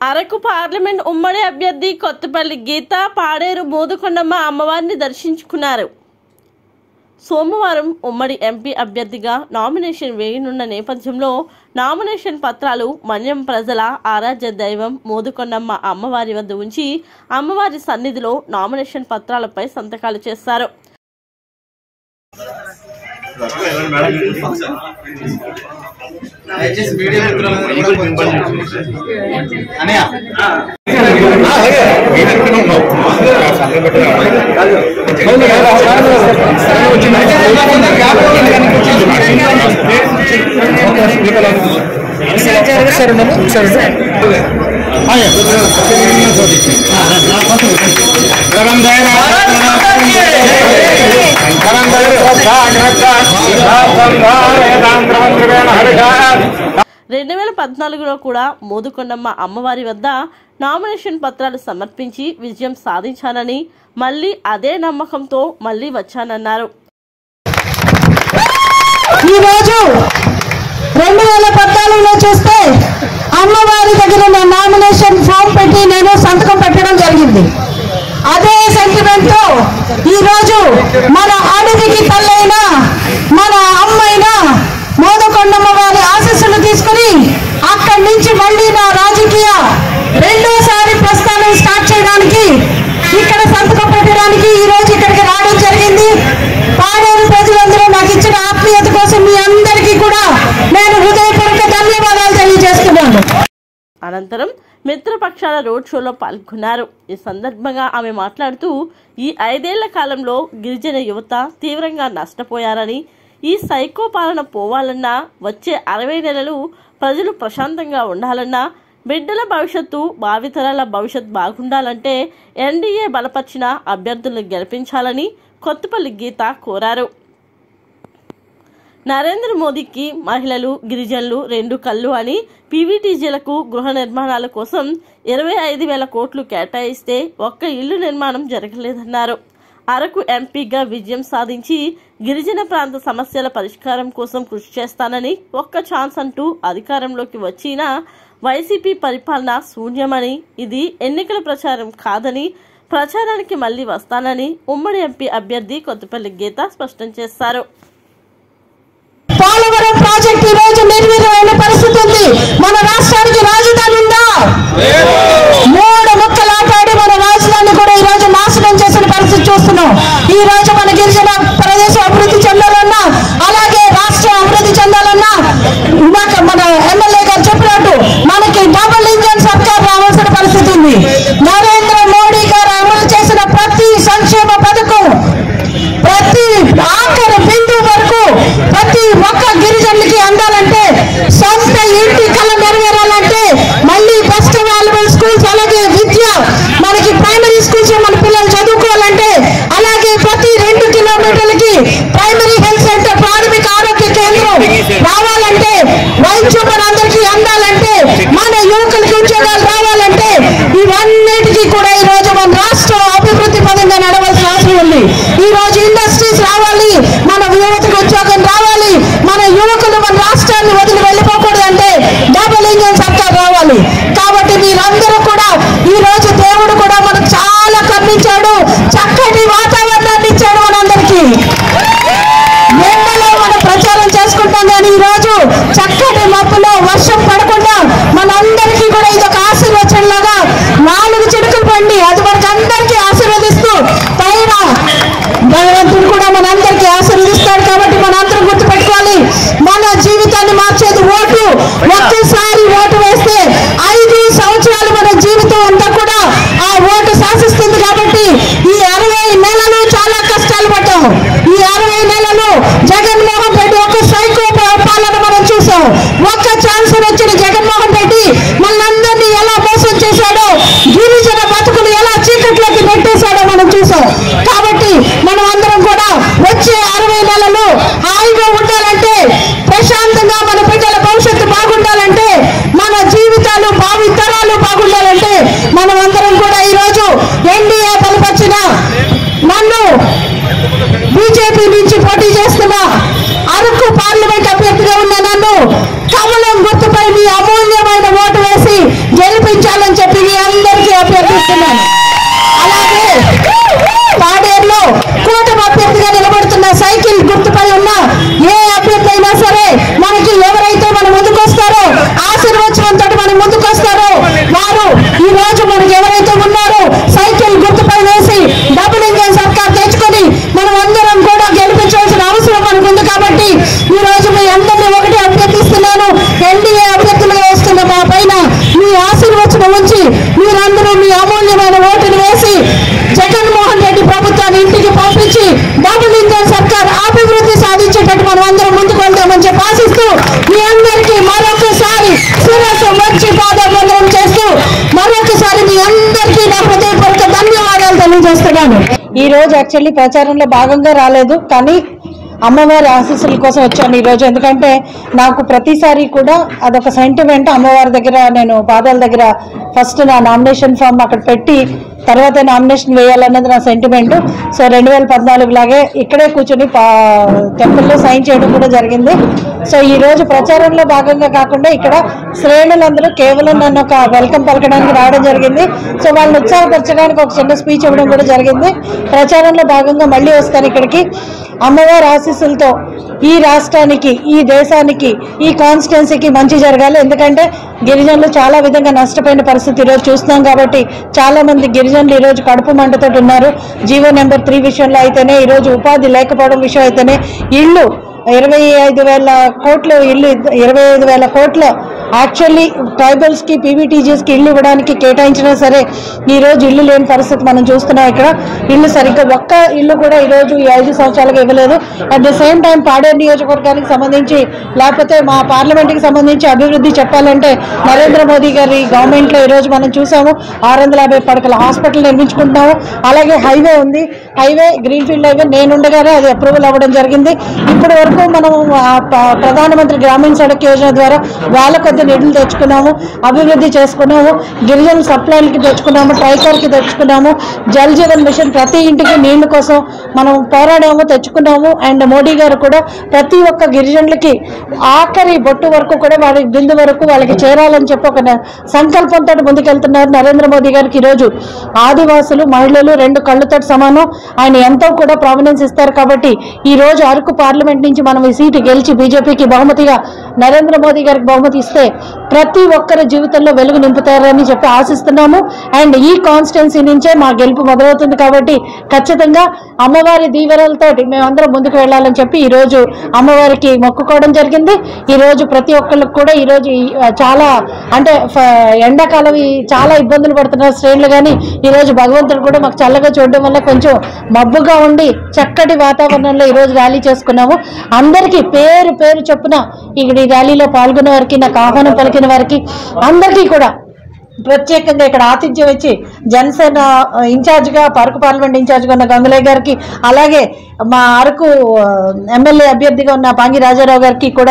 Araku parliament ఉమ్మడి అభ్యర్థి కొత్తపల్లి గీత పాడేరు మోదుకొండమ్మ అమ్మవారిని దర్శించుకున్నారు. సోమవారం ఉమ్మడి ఎంపీ అభ్యర్థిగా నామినేషన్ వేయనున్న నేపథ్యంలో నామినేషన్ పత్రాలు మన్యం ప్రజల ఆరాధ్య దైవం మోదుకొండమ్మ అమ్మవారి వద్ద ఉంచి అమ్మవారి సన్నిధిలో నామినేషన్ పత్రాలపై సంతకాలు చేశారు. కూడా మోదుకొండమ్మ అమ్మవారి వద్ద నామినేషన్ పత్రాలు సమర్పించి విజయం సాధించానని మళ్ళీ అదే నమ్మకంతో మళ్ళీ వచ్చానన్నారు. ఈరోజు 2014లో చూస్తే అమ్మవారి దగ్గర నా నామినేషన్ ఫామ్ పెట్టి నేను సంతకం పెట్టడం జరిగింది. అదే సెంటిమెంట్ తో ఈరోజు మన అడవికి తల్లైన మన అమ్మైన మోదుకొండమ్మ వారి ఆశీస్సులు తీసుకుని అక్కడి నుంచి మళ్ళీ నా రాజకీయ రెండోసారి ప్రస్థానం స్టార్ట్ చేయడానికి ఇక్కడ సంతకం పెట్టడానికి ఈ రోజు ఇక్కడికి రావడం జరిగింది. పాడేరు ప్రజలందరూ నాకు ఇచ్చిన ఆత్మీయత కోసం మీ అందరికీ కూడా నేను హృదయపూర్వక ధన్యవాదాలు తెలియజేస్తున్నాను. అనంతరం మిత్రపక్షాల రోడ్ షోలో పాల్గొన్నారు. ఈ సందర్భంగా ఆమె మాట్లాడుతూ ఈ 5 ఏళ్ల కాలంలో గిరిజన యువత తీవ్రంగా నష్టపోయారని, ఈ సైకో పాలన పోవాలన్నా, వచ్చే 60 నెలలు ప్రజలు ప్రశాంతంగా ఉండాలన్నా, బిడ్డల భవిష్యత్తు భావితరాల భవిష్యత్తు బాగుండాలంటే ఎన్డీఏ బలపరిచిన అభ్యర్థులను గెలిపించాలని కొత్తపల్లి గీత కోరారు. నరేంద్ర మోదీకి మహిళలు గిరిజనులు 2 కళ్ళు అని పీవీటీజీలకు గృహ నిర్మాణాల కోసం 25,000 కోట్లు కేటాయిస్తే ఒక్క ఇల్లు నిర్మాణం జరగలేదన్నారు. అరకు ఎంపీగా విజయం సాధించి గిరిజన ప్రాంత సమస్యల పరిష్కారం కోసం కృషి చేస్తానని, ఒక్క ఛాన్స్ అంటూ అధికారంలోకి వచ్చినా వైసీపీ పరిపాలన శూన్యమని, ఇది ఎన్నికల ప్రచారం కాదని, ప్రచారానికి మళ్లీ వస్తానని ఉమ్మడి ఎంపీ అభ్యర్థి కొత్తపల్లి గీత స్పష్టం చేశారు. పోలవరం ప్రాజెక్ట్ ఈ రోజు నిర్వీర్యమైన పరిస్థితి ఉంది. మన రాష్ట్రానికి రాజధాని ఉందా? 3 ముక్కలు ఆటాడి మన రాజధాని కూడా ఈ రోజు నాశనం చేసిన పరిస్థితి చూస్తున్నాం. ఈ రోజు మన గిరిజన ప్రదేశం అభివృద్ధి చెందాలన్నా, అలాగే రాష్ట్రం అభివృద్ధి చెందాలన్నా మన ఎమ్మెల్యే గారు చెప్పినట్టు మనకి డబుల్ ఇంజన్ సర్కార్ రావాల్సిన పరిస్థితి ఉంది. నరేంద్ర మోడీ గారు అమలు చేసిన ప్రతి సంక్షేమ పథకం, ప్రతి ఆఖరి బిందువు వరకు ప్రతి ఒక్క గిరిజనులకి అందాలంటే, సొంత ఇంటి కళ నెరవేరాలంటే మళ్ళీ బెస్ట్ అవైలబుల్ స్కూల్స్, అలాగే విద్య మనకి ప్రైమరీ స్కూల్స్ మన పిల్లలు చదువుకోవాలంటే, అలాగే ప్రతి 2 కిలోమీటర్లకి ప్రైమరీ హెల్త్ సెంటర్ ప్రాథమిక ఆరోగ్య కేంద్రం రావాలంటే, వైద్యం మనందరికీ అందాలంటే, మన యువకులకి ఉద్యోగాలు రావాలంటే, ఇవన్నిటికీ కూడా ఈ రోజు మన రాష్ట్రం అభివృద్ధి పదంగా నడవాల్సిన అవసరం ఉంది. ఈ రోజు ఇండస్ట్రీస్ రావాలి, మన యువతకు ఉద్యోగం రావాలి, మన యువకులు మన రాష్ట్రాన్ని వదిలి వెళ్ళిపోకూడదు అంటే డబుల్ ఇంజన్ సర్కార్ రావాలి. కాబట్టి మీరందరూ కూడా ఈ రోజు దేవుడు కూడా మనకు చాలా కరుణించాడు, చక్కటి వాతావరణాన్ని ఇచ్చాడు మనందరికీ. ఎండలో మనం ప్రచారం చేసుకుంటాం కానీ ఈ రోజు చక్కటి మబ్బులో వర్షం పడకుండా మనందరికీ కూడా ఇది ఒక ఆశీర్వచనలాగా 4 చినుకులు పండి అది మనకు అందరికీ ఆశీర్వదిస్తూ పైన భగవంతుడు కూడా మనందరికీ ఆశీర్వదిస్తాడు. కాబట్టి మనందరం గుర్తుపెట్టుకోవాలి, మన జీవితాన్ని మార్చేది ఓటు. ఒక్కసారి ఓటు వేస్తే 5 సంవత్సరాలు మన జీవితం అంతా కూడా ఆ ఓటు శాసిస్తుంది. కాబట్టి ఈ 60 నెలలు చాలా కష్టాలు పడ్డాం. ఈ 60 నెలలు జగన్మోహన్ రెడ్డి ఒక సైకో పాలన మనం చూసాం. ఒక్క ఛాన్స్ వచ్చిన జగన్మోహన్ రెడ్డి మనందరినీ ఎలా మోసం చేశాడో, గిరిజన బతుకులు ఎలా చీకట్లోకి నెట్టేశాడో మనం చూసాం. కాబట్టి మనం అందరం కూడా వచ్చే 60 నెలలు హాయిగా ఉండాలంటే, ప్రశాంతంగా మన బిడ్డల భవిష్యత్తు బాగుండాలంటే, మన జీవితాలు భావి తరాలు బాగుండాలంటే మనం అందరం కూడా ఈ రోజు ఎన్డీఏ బలపరిచిన అభ్యర్థిస్తున్నాను. అలాగే పాడేరులో కూటమి అభ్యర్థిగా నిలబడుతున్న సైకిల్ గుర్తుపై ఉన్న ఏ అభ్యర్థి అయినా సరే మనకి ఎవరైతే మన ముందుకొస్తారో ఆశీర్వచనంతో మన ముందుకొస్తారో వారు ఈ రోజు మనకి ఎవరైతే ఉన్నారో సైకిల్ గుర్తుపై వేసి డబుల్ ఇంజన్ సర్కార్ తెచ్చుకొని మనం అందరం కూడా గెలిపించాల్సిన అవసరం మనకు ఉంది. కాబట్టి ఈ రోజు మీ అందరినీ ఒకటి అభ్యర్థిస్తున్నాను, ఎన్డీఏ అభ్యర్థులుగా వేస్తున్న మా పైన మీ ఆశీర్వచనం ఉంచి మీరందరూ మీ అమూల్యమైన ఓటును వేసి జగన్మోహన్ రెడ్డి ప్రభుత్వాన్ని ఇంటికి పంపించి డబుల్ ఇంజన్ సర్కార్ అభివృద్ధి సాధించేటట్టు మనం అందరం ముందుకు వెళ్తామని చెప్పి ఆశిస్తూ మీ అందరికీ మరొకసారి శిరస్సు వచ్చి పాదవందనం చేస్తూ మరొకసారి మీ అందరికీ నా హృదయపూర్వక ధన్యవాదాలు తెలియజేస్తున్నాను. ఈ రోజు యాక్చువల్లీ ప్రచారంలో భాగంగా రాలేదు, కానీ అమ్మవారి ఆశీస్సుల కోసం వచ్చాను ఈరోజు. ఎందుకంటే నాకు ప్రతిసారి కూడా అదొక సెంటిమెంట్. అమ్మవారి దగ్గర నేను పాదాల దగ్గర ఫస్ట్ నా నామినేషన్ ఫామ్ అక్కడ పెట్టి తర్వాత నామినేషన్ వేయాలన్నది నా సెంటిమెంట్. సో 2014 లాగే ఇక్కడే కూర్చొని టెంపుల్లో సైన్ చేయడం కూడా జరిగింది. సో ఈ రోజు ప్రచారంలో భాగంగా కాకుండా ఇక్కడ శ్రేణులందరూ కేవలం నన్ను ఒక వెల్కమ్ పలకడానికి రావడం జరిగింది. సో వాళ్ళని ఉత్సాహపరచడానికి ఒక చిన్న స్పీచ్ ఇవ్వడం కూడా జరిగింది. ప్రచారంలో భాగంగా మళ్ళీ వస్తాను ఇక్కడికి. అమ్మవారి ఆశీస్సులతో ఈ రాష్ట్రానికి, ఈ దేశానికి, ఈ కాన్స్టిట్యున్సీకి మంచి జరగాలి. ఎందుకంటే గిరిజనులు చాలా విధంగా నష్టపోయిన పరిస్థితి ఈరోజు చూస్తున్నాం. కాబట్టి చాలా మంది గిరిజనులు ఈరోజు కడుపు మంటతో ఉన్నారు. జీవో నెంబర్ 3 విషయంలో అయితేనే, ఈరోజు ఉపాధి లేకపోవడం విషయం అయితేనే, ఇళ్ళు 25,000 కోట్లు ఇల్లు 25,000 కోట్ల యాక్చువల్లీ ట్రైబల్స్కి పీవీటీజీస్కి ఇల్లు ఇవ్వడానికి కేటాయించినా సరే ఈరోజు ఇల్లు లేని పరిస్థితి మనం చూస్తున్నాం. ఇక్కడ ఇల్లు సరిగ్గా ఒక్క ఇల్లు కూడా ఈరోజు ఈ 5 సంవత్సరాలుగా ఇవ్వలేదు. At the same time Paderu నియోజకవర్గానికి సంబంధించి లేకపోతే మా పార్లమెంట్కి సంబంధించి అభివృద్ధి చెప్పాలంటే నరేంద్ర మోదీ గారి గవర్నమెంట్లో ఈరోజు మనం చూసాము 650 పడకల హాస్పిటల్ నిర్మించుకుంటున్నాము. అలాగే హైవే ఉంది, హైవే గ్రీన్ఫీల్డ్ హైవే నేనుండగానే అది అప్రూవల్ అవ్వడం జరిగింది. ఇప్పటి వరకు మనం ప్రధానమంత్రి గ్రామీణ సడక్ యోజన ద్వారా వేల కొద్ది నిధులు తెచ్చుకున్నాము, అభివృద్ధి చేసుకున్నాము. గిరిజన సప్లైలకి తెచ్చుకున్నాము, ట్రైకార్కి తెచ్చుకున్నాము. జల్ జీవన్ మిషన్ ప్రతి ఇంటికి నీళ్ల కోసం మనం పోరాడాము, తెచ్చుకున్నాము. అండ్ మోడీ గారు కూడా ప్రతి ఒక్క గిరిజనులకి ఆఖరి బొట్టు వరకు కూడా వారి బిందు వరకు వాళ్ళకి చేరాలని చెప్పి ఒక సంకల్పంతో ముందుకెళ్తున్నారు నరేంద్ర మోదీ గారికి. ఈరోజు ఆదివాసులు, మహిళలు 2 కళ్ళతో సమానం. ఆయన ఎంతో కూడా ప్రామినెన్స్ ఇస్తారు. కాబట్టి ఈ రోజు అరకు పార్లమెంట్ నుంచి మనం ఈ సీటు గెలిచి బీజేపీకి బహుమతిగా నరేంద్ర మోదీ గారికి బహుమతి ఇస్తే ప్రతి ఒక్కరి జీవితంలో వెలుగు నింపుతారని చెప్పి ఆశిస్తున్నాము. అండ్ ఈ కాన్స్టిట్యున్సీ నుంచే మా గెలుపు మొదలవుతుంది. కాబట్టి ఖచ్చితంగా అమ్మవారి దీవెనలతోటి మేమందరం ముందుకు వెళ్ళాలని చెప్పి ఈరోజు అమ్మవారికి మొక్కుకోవడం జరిగింది. ఈరోజు ప్రతి ఒక్కరికి కూడా ఈరోజు చాలా అంటే ఎండాకాలం చాలా ఇబ్బందులు పడుతున్నారు శ్రేణులు. కానీ ఈరోజు భగవంతుడు కూడా మాకు చల్లగా చూడడం వల్ల కొంచెం మబ్బుగా ఉండి చక్కటి వాతావరణంలో ఈరోజు ర్యాలీ చేసుకున్నాము. అందరికీ పేరు పేరు చొప్పున ఇక్కడ ఈ ర్యాలీలో పాల్గొన్న వారికి, నాకు ఆహ్వానం పలికిన వారికి అందరికీ కూడా ప్రత్యేకంగా ఇక్కడ ఆతిథ్యం ఇచ్చి జనసేన ఇన్ఛార్జ్గా, అరకు పార్లమెంట్ ఇన్ఛార్జ్గా ఉన్న గంగులయ్య గారికి, అలాగే మా అరకు ఎమ్మెల్యే అభ్యర్థిగా ఉన్న పాంగి రాజారావు గారికి కూడా